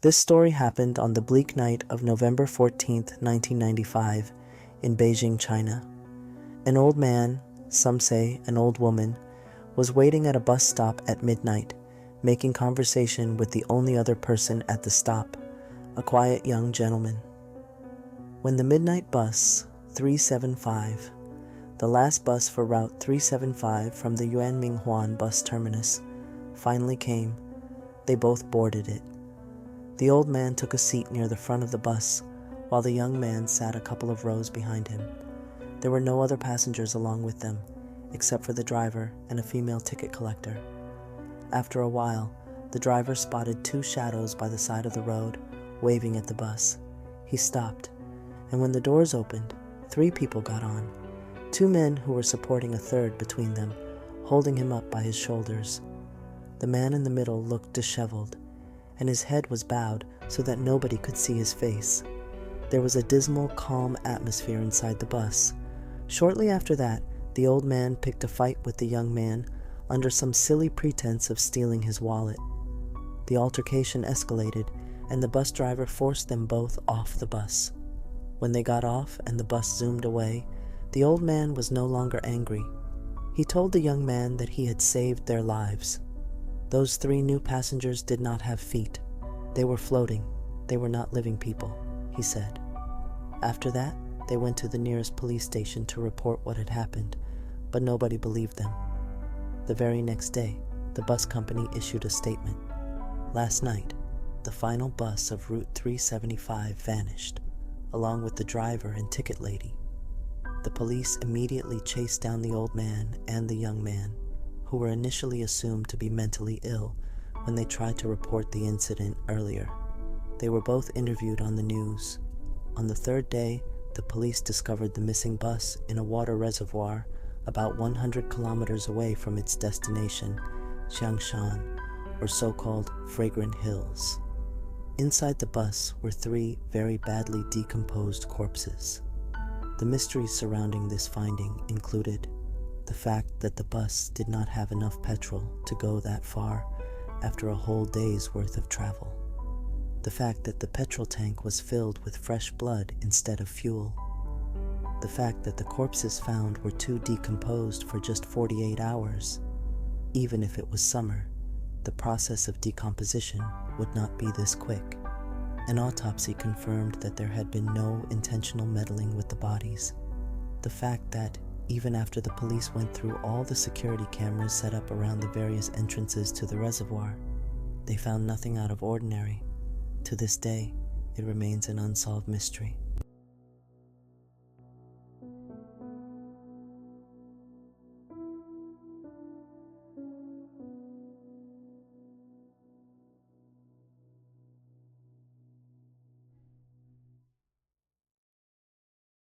This story happened on the bleak night of November 14th, 1995, in Beijing, China. An old man, some say an old woman, was waiting at a bus stop at midnight, making conversation with the only other person at the stop, a quiet young gentleman. When the midnight bus 375, the last bus for Route 375 from the Yuanminghuan bus terminus, finally came, they both boarded it. The old man took a seat near the front of the bus, while the young man sat a couple of rows behind him. There were no other passengers along with them, except for the driver and a female ticket collector. After a while, the driver spotted two shadows by the side of the road, waving at the bus. He stopped, and when the doors opened, 3 people got on. 2 men who were supporting a third between them, holding him up by his shoulders. The man in the middle looked disheveled, and his head was bowed so that nobody could see his face. There was a dismal, calm atmosphere inside the bus. Shortly after that, the old man picked a fight with the young man under some silly pretense of stealing his wallet. The altercation escalated, and the bus driver forced them both off the bus. When they got off and the bus zoomed away, the old man was no longer angry. He told the young man that he had saved their lives. Those 3 new passengers did not have feet. They were floating. They were not living people, he said. After that, they went to the nearest police station to report what had happened, but nobody believed them. The very next day, the bus company issued a statement. Last night, the final bus of Route 375 vanished, along with the driver and ticket lady. The police immediately chased down the old man and the young man, who were initially assumed to be mentally ill when they tried to report the incident earlier. They were both interviewed on the news. On the 3rd day, the police discovered the missing bus in a water reservoir about 100 kilometers away from its destination, Xiangshan, or so-called Fragrant Hills. Inside the bus were 3 very badly decomposed corpses. The mysteries surrounding this finding included the fact that the bus did not have enough petrol to go that far after a whole day's worth of travel. The fact that the petrol tank was filled with fresh blood instead of fuel. The fact that the corpses found were too decomposed for just 48 hours. Even if it was summer, the process of decomposition would not be this quick. An autopsy confirmed that there had been no intentional meddling with the bodies. The fact that, even after the police went through all the security cameras set up around the various entrances to the reservoir, they found nothing out of ordinary. To this day, it remains an unsolved mystery.